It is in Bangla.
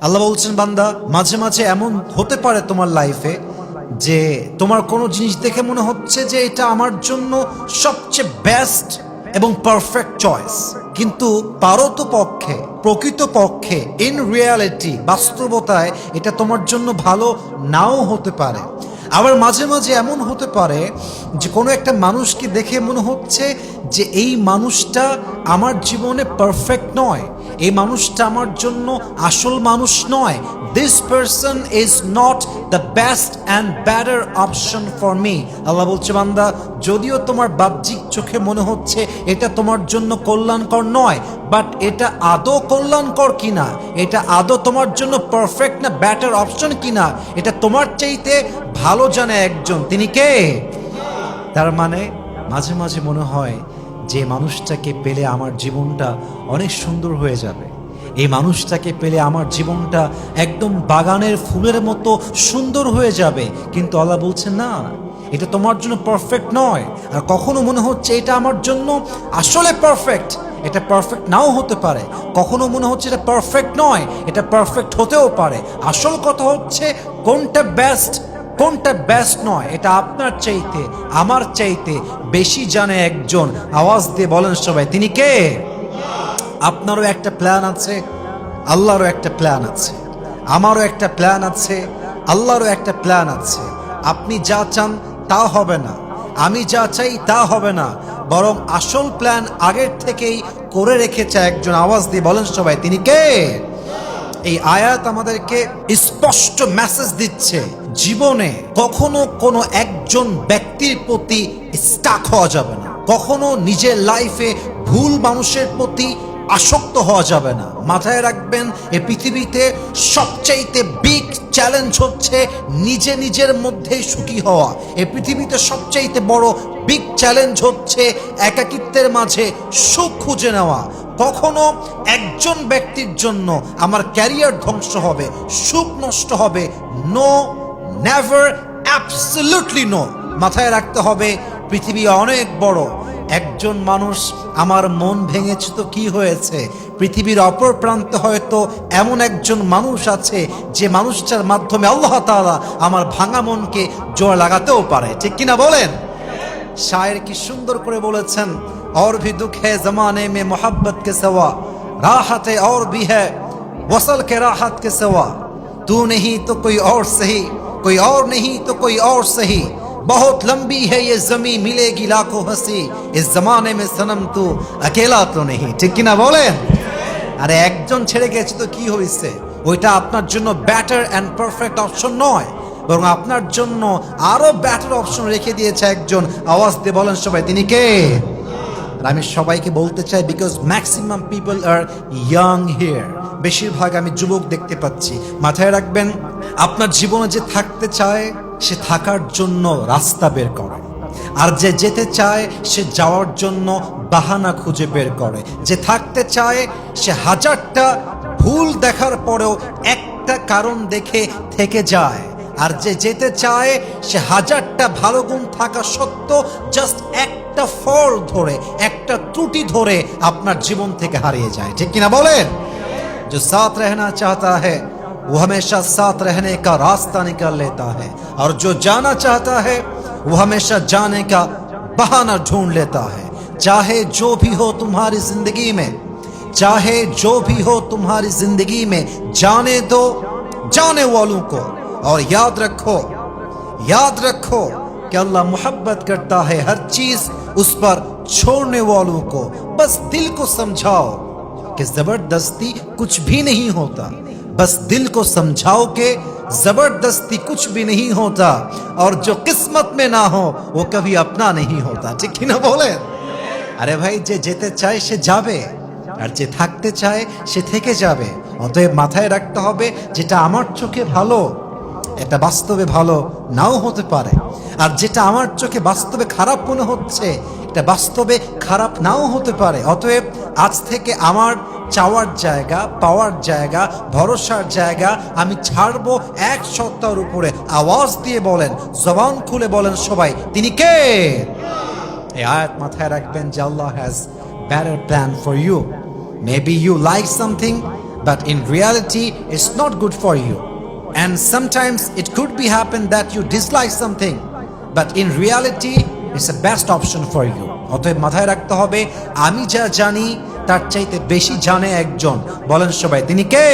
আল্লাহ বলছেন, বান্দা মাঝে মাঝে এমন হতে পারে তোমার লাইফে যে তোমার কোনো জিনিস দেখে মনে হচ্ছে যে এটা আমার জন্য সবচেয়ে বেস্ট এবং পারফেক্ট চয়েস, কিন্তু পারতপক্ষে প্রকৃতপক্ষে ইন রিয়ালিটি বাস্তবতায় এটা তোমার জন্য ভালো নাও হতে পারে। আবার মাঝে মাঝে এমন হতে পারে যে কোনো একটা মানুষকে দেখে মনে হচ্ছে যে এই মানুষটা আমার জীবনে পারফেক্ট নয়, এই মানুষটা আমার জন্য আসল মানুষ নয়। This person is not the best and better option for me. Allah বলছে, বান্দা যদিও তোমার বাহ্যিক চোখে মনে হচ্ছে এটা তোমার জন্য কল্যাণকর নয়, বাট এটা আদৌ কল্যাণকর কিনা, এটা আদৌ তোমার জন্য পারফেক্ট না বেটার অপশন কিনা, এটা তোমার চাইতে ভালো জানে একজন। তিনি কে? তার মানে মাঝে মাঝে মনে হয় যে মানুষটাকে পেলে আমার জীবনটা অনেক সুন্দর হয়ে যাবে, এই মানুষটাকে পেলে আমার জীবনটা একদম বাগানের ফুলের মতো সুন্দর হয়ে যাবে। কিন্তু আল্লাহ বলছেন, না, এটা তোমার জন্য পারফেক্ট নয়। আর কখনো মনে হচ্ছে এটা আমার জন্য আসলে পারফেক্ট, এটা পারফেক্ট নাও হতে পারে। কখনো মনে হচ্ছে এটা পারফেক্ট নয়, এটা পারফেক্ট হতেও পারে। আসল কথা হচ্ছে কোনটা বেস্ট কোনটা বেস্ট নয়, এটা আপনার চাইতে আমার চাইতে বেশি জানে একজন। আওয়াজ দিয়ে বলেন সবাই, তিনি কে? আপনারও একটা প্ল্যান আছে, আল্লাহরও একটা প্ল্যান আছে, আমারও একটা প্ল্যান আছে, আল্লাহরও একটা প্ল্যান আছে। আপনি যা চান তা হবে না, আমি যা চাই তা হবে না, বরং আসল প্ল্যান আগের থেকেই করে রেখেছে একজন। আওয়াজ দিয়ে বলেন সবাই, তিনি কে? এই আয়াত আমাদেরকে স্পষ্ট মেসেজ দিচ্ছে, জীবনে কখনো কোনো একজন ব্যক্তির প্রতি স্টাক হওয়া যাবে না, কখনো নিজের লাইফে ভুল মানুষের প্রতি আসক্ত হওয়া যাবে না। মাথায় রাখবেন, এই পৃথিবীতে সবচাইতে বিগ চ্যালেঞ্জ হচ্ছে নিজে নিজের মধ্যেই সুখী হওয়া। এই পৃথিবীতে সবচাইতে বড় বিগ চ্যালেঞ্জ হচ্ছে একাকিত্বের মাঝে সুখ খুঁজে নেওয়া। কখনো একজন ব্যক্তির জন্য আমার ক্যারিয়ার ধ্বংস হবে, সুখ নষ্ট হবে, নো, নেভার, অ্যাবসলিউটলি নো। মাথায় রাখতে হবে, পৃথিবী অনেক বড়। একজন মানুষ আমার মন ভেঙেছে তো কি হয়েছে, পৃথিবীর অপর প্রান্তে হয়তো এমন একজন মানুষ আছে যে মানুষটার মাধ্যমে আল্লাহ তাআলা আমার ভাঙা মনকে জোড়া লাগাতেও পারে। ঠিক কিনা বলেন? শায়ের কি সুন্দর করে বলেছেন, और भी दुख है जमाने में मोहब्बत के सिवा, राहत है और भी है वसल के राहत के सिवा, तू नहीं तो कोई और सही, कोई और नहीं तो कोई और सही, बहुत लंबी है ये जमी मिलेगी लाखों हंसी, इस जमाने में सनम तू अकेला तो नहीं। ঠিক কিনা বলেন? আরে একজন ছেড়ে গেছে তো কি হয়েছে, ওইটা আপনার জন্য বেটার অ্যান্ড পারফেক্ট অপশন নয়, বরং আপনার জন্য আরো বেটার অপশন রেখে দিয়েছে একজন। আওয়াজ দিয়ে বলেন সবাই, তিনি কে? আর আমি সবাইকে বলতে চাই, because maximum people are young here, বেশিরভাগ আমি যুবক দেখতে পাচ্ছি। মাথায় রাখবেন, আপনার জীবনে যে থাকতে চায় সে থাকার জন্য রাস্তা বের করে, আর যে যেতে চায় সে যাওয়ার জন্য বাহানা খুঁজে বের করে। যে থাকতে চায় সে হাজারটা ভুল দেখার পরেও একটা কারণ দেখে থেকে যায়, আর যে যেতে চায় সে হাজারটা ভালো গুণ থাকা সত্ত্বেও জাস্ট একটা ফল ধরে, একটা ত্রুটি ধরে আপনার জীবন থেকে হারিয়ে যায়। ঠিক কিনা বলেন? जो साथ रहना चाहता है वो हमेशा साथ रहने का रास्ता निकाल लेता है, और जो जाना चाहता है वो हमेशा जाने का बहाना ढूंढ लेता है। चाहे जो भी हो तुम्हारी जिंदगी में, चाहे जो भी हो तुम्हारी जिंदगी में, जाने दो जाने वालों को, और याद रखो कि अल्लाह मोहब्बत करता है हर चीज उस पर छोड़ने वालों को। बस दिल को समझाओ कि जबरदस्ती कुछ भी नहीं होता, बस दिल को समझाओ कि जबरदस्ती कुछ भी नहीं होता, और जो किस्मत में ना हो वो कभी अपना नहीं होता। ठीक ना बोले? अरे भाई, যে যেতে চায় সে যাবে, আর যে থাকতে চায় সে থেকে যাবে। অতএব মাথায় রাখতে হবে, যেটা আমার চোখে ভালো এটা বাস্তবে ভালো নাও হতে পারে, আর যেটা আমার চোখে বাস্তবে খারাপ মনে হচ্ছে এটা বাস্তবে খারাপ নাও হতে পারে। অতএব আজ থেকে আমার চাওয়ার জায়গা, পাওয়ার জায়গা, ভরসার জায়গা আমি ছাড়বো এক সত্তার উপরে। আওয়াজ দিয়ে বলেন, জবান খুলে বলেন সবাই, তিনি কে? এই আয়াত মাথায় রাখবেন যে Allah has better plan for you. Maybe you like something, but in reality it's not good for you. And sometimes it could be happen that you dislike something, but in reality it's the best option for you. অতএব মাথায় রাখতে হবে, আমি যা জানি তার চাইতে বেশি জানে একজন। বলেন সবাই, তিনি কে?